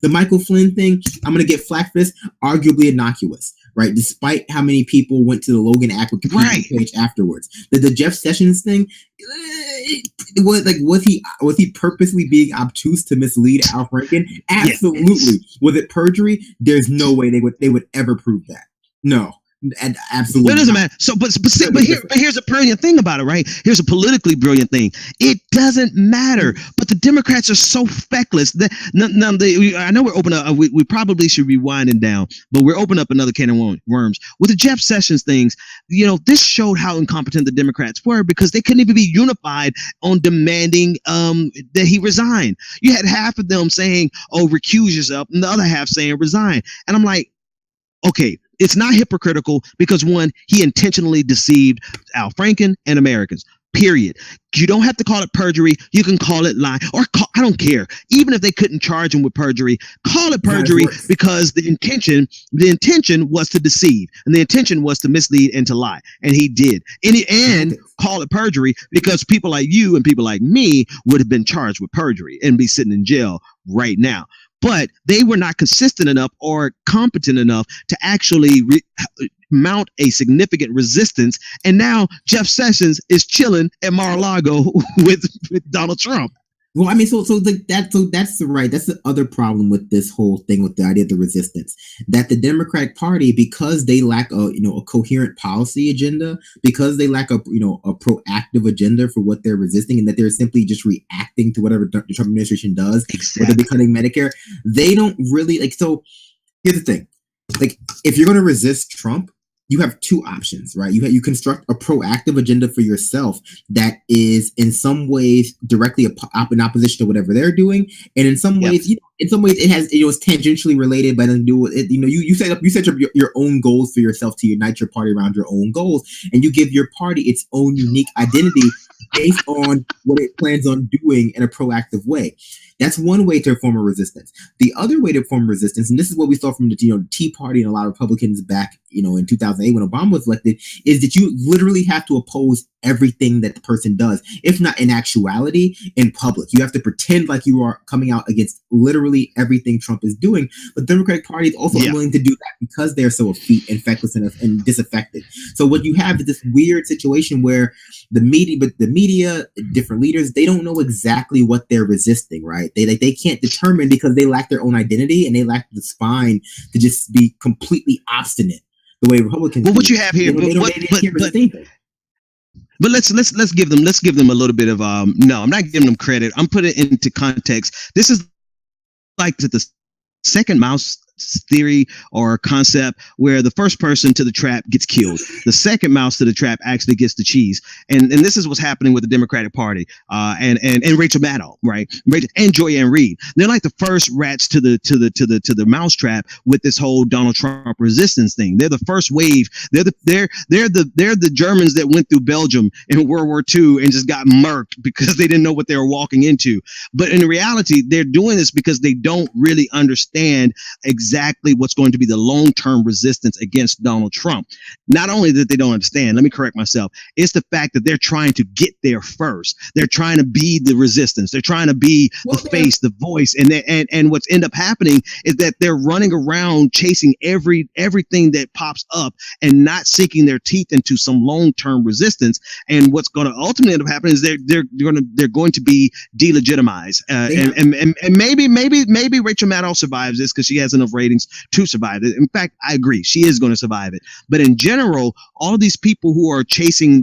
The Michael Flynn thing, I'm going to get flack for this, arguably innocuous, right? Despite how many people went to the Logan Act Wikipedia page afterwards. The Jeff Sessions thing, was he purposely being obtuse to mislead Al Franken? Absolutely. Yes. Was it perjury? There's no way they would ever prove that. No. And absolutely, well, it doesn't matter. So, but here's a brilliant thing about it, right? Here's a politically brilliant thing. It doesn't matter. But the Democrats are so feckless. I know we're opening up. We probably should be winding down, but we're opening up another can of worms with the Jeff Sessions things. This showed how incompetent the Democrats were because they couldn't even be unified on demanding that he resign. You had half of them saying, "Oh, recuse yourself," and the other half saying, "Resign." And I'm like, okay. It's not hypocritical because, one, he intentionally deceived Al Franken and Americans, period. You don't have to call it perjury. You can call it lie or I don't care. Even if they couldn't charge him with perjury, call it perjury because the intention was to deceive and the intention was to mislead and to lie. And he did. And call it perjury because people like you and people like me would have been charged with perjury and be sitting in jail right now. But they were not consistent enough or competent enough to actually mount a significant resistance. And now Jeff Sessions is chilling at Mar-a-Lago with Donald Trump. Well, I mean, that's the other problem with this whole thing with the idea of the resistance, that the Democratic Party, because they lack a coherent policy agenda, because they lack a proactive agenda for what they're resisting, and that they're simply just reacting to whatever the Trump administration does, whether they're cutting Medicare, they don't really So here's the thing, if you're going to resist Trump, you have two options, right? You construct a proactive agenda for yourself that is in some ways directly in opposition to whatever they're doing, and in some ways, it has it's tangentially related, but then do it. You set your own goals for yourself to unite your party around your own goals, and you give your party its own unique identity based on what it plans on doing in a proactive way. That's one way to form a resistance. The other way to form resistance, and this is what we saw from the Tea Party and a lot of Republicans back in 2008 when Obama was elected, is that you literally have to oppose everything that the person does, if not in actuality, in public. You have to pretend like you are coming out against literally everything Trump is doing. But the Democratic Party is also unwilling to do that because they're so effete and feckless and disaffected. So what you have is this weird situation where the media, different leaders, they don't know exactly what they're resisting, right? They can't determine because they lack their own identity and they lack the spine to just be completely obstinate the way Republicans. Well, what you have here, but let's give them a little bit of no, I'm not giving them credit. I'm putting it into context. This is like the second mouse theory or concept where the first person to the trap gets killed. The second mouse to the trap actually gets the cheese. And this is what's happening with the Democratic Party and Rachel Maddow, right? And Joy-Ann Reid. They're like the first rats to the mouse trap with this whole Donald Trump resistance thing. They're the first wave. They're the Germans that went through Belgium in World War II and just got murked because they didn't know what they were walking into. But in reality, they're doing this because they don't really understand exactly what's going to be the long-term resistance against Donald Trump. Not only that they don't understand, let me correct myself, it's the fact that they're trying to get there first. They're trying to be the resistance. They're trying to be the face, the voice, and what's end up happening is that they're running around chasing everything that pops up and not sinking their teeth into some long-term resistance. And what's going to ultimately end up happening is they're going to be delegitimized. And maybe Rachel Maddow survives this because she has enough ratings to survive it. In fact, I agree. She is going to survive it. But in general, all of these people who are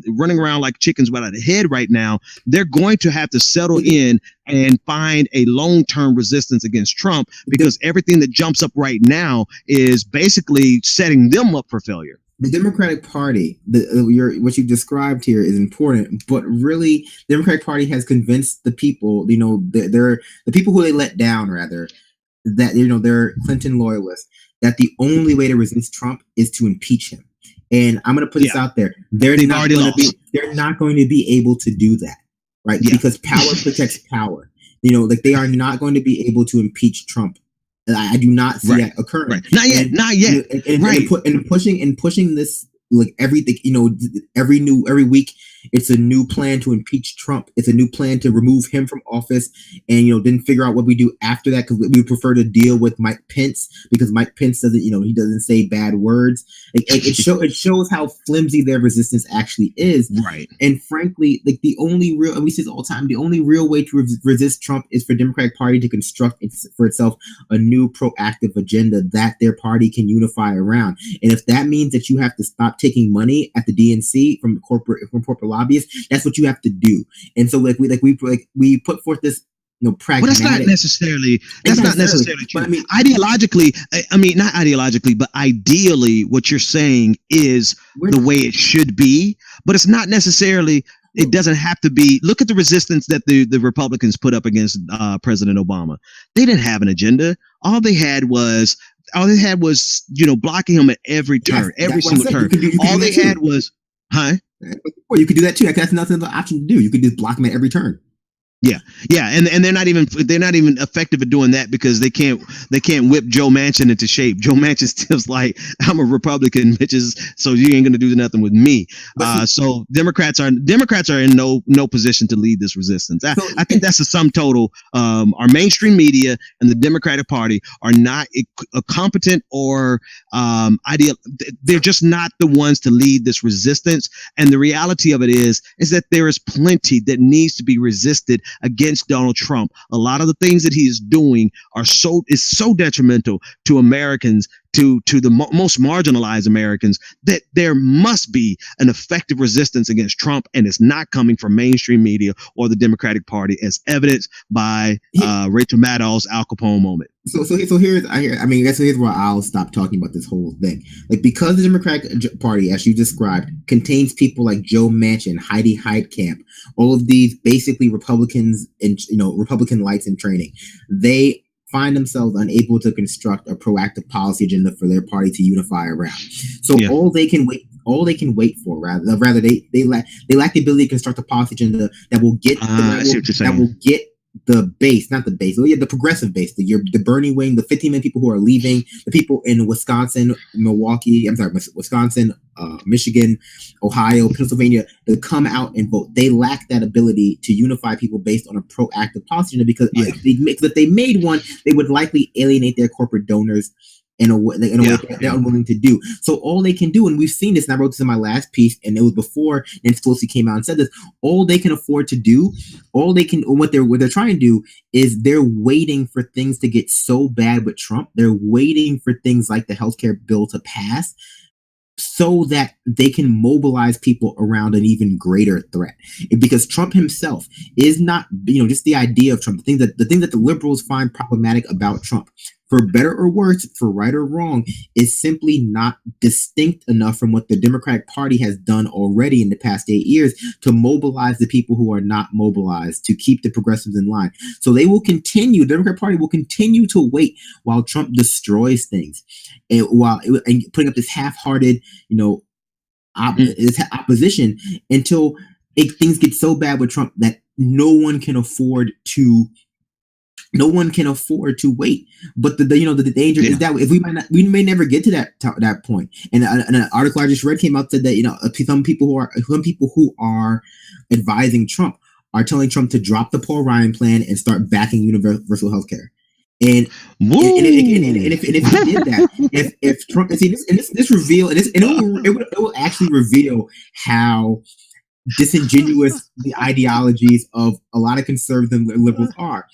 running around like chickens without a head right now, they're going to have to settle in and find a long-term resistance against Trump because everything that jumps up right now is basically setting them up for failure. The Democratic Party, what you described here is important, but really, the Democratic Party has convinced the people, they're the people who they let down, rather, that they're Clinton loyalists, that the only way to resist Trump is to impeach him. And I'm going to put this out there: they're not going to be able to do that, right? Yeah. Because power protects power. They are not going to be able to impeach Trump. I do not see that occurring. Right. Not yet. And pushing this, like everything, every week It's a new plan to impeach Trump. It's a new plan to remove him from office, and then figure out what we do after that, because we prefer to deal with Mike Pence, because Mike Pence doesn't, he doesn't say bad words. It shows how flimsy their resistance actually is. Right. And frankly, like the only real, and we say this all the time, the only real way to resist Trump is for Democratic Party to construct for itself a new proactive agenda that their party can unify around. And if that means that you have to stop taking money at the DNC from corporate lobbyists, that's what you have to do. And so we put forth this pragmatic. Well, that's not necessarily true. But ideologically, not ideologically, but ideally, what you're saying is the way it should be. But it's not necessarily. It doesn't have to be. Look at the resistance that the Republicans put up against President Obama. They didn't have an agenda. All they had was blocking him at every turn, every single turn. All they had was, Well, you could do that too. That's nothing but option to do. You could just block him at every turn. Yeah, and they're not even effective at doing that, because they can't whip Joe Manchin into shape. Joe Manchin still's like, I'm a Republican, bitches, so you ain't gonna do nothing with me. So Democrats are in no position to lead this resistance. I think that's a sum total. Our mainstream media and the Democratic Party are not competent or ideal. They're just not the ones to lead this resistance. And the reality of it is that there is plenty that needs to be resisted against Donald Trump. A lot of the things that he is doing is so detrimental to Americans, to the most marginalized Americans, that there must be an effective resistance against Trump, and it's not coming from mainstream media or the Democratic Party, as evidenced by Rachel Maddow's Al Capone moment. So here's where I'll stop talking about this whole thing. Like, because the Democratic Party, as you described, contains people like Joe Manchin, Heidi Heitkamp, all of these basically Republicans and Republican lights in training, they find themselves unable to construct a proactive policy agenda for their party to unify around. So all they can wait for, rather they lack the ability to construct a policy agenda that will get the base, not the base, the progressive base, the Bernie wing, the 15 million people who are leaving, the people in Wisconsin, Michigan, Ohio, Pennsylvania, to come out and vote. They lack that ability to unify people based on a proactive policy agenda, because if they made one, they would likely alienate their corporate donors in a way that they're unwilling to do. So all they can do, and we've seen this, and I wrote this in my last piece, and it was before Nancy Pelosi came out and said this, all they can afford to do, what they're trying to do is they're waiting for things to get so bad with Trump. They're waiting for things like the healthcare bill to pass, so that they can mobilize people around an even greater threat. Because Trump himself is not, just the idea of Trump, the thing that the liberals find problematic about Trump, for better or worse, for right or wrong, is simply not distinct enough from what the Democratic Party has done already in the past 8 years to mobilize the people who are not mobilized, to keep the progressives in line. So the Democratic Party will continue to wait while Trump destroys things, and putting up this half-hearted, opposition, until things get so bad with Trump that no one can afford to wait. But the danger is that we may never get to that point. And an article I just read came out, said that some people who are advising Trump are telling Trump to drop the Paul Ryan plan and start backing universal health care. And if he did that, if Trump, this reveal, and it will actually reveal how disingenuous the ideologies of a lot of conservative liberals are.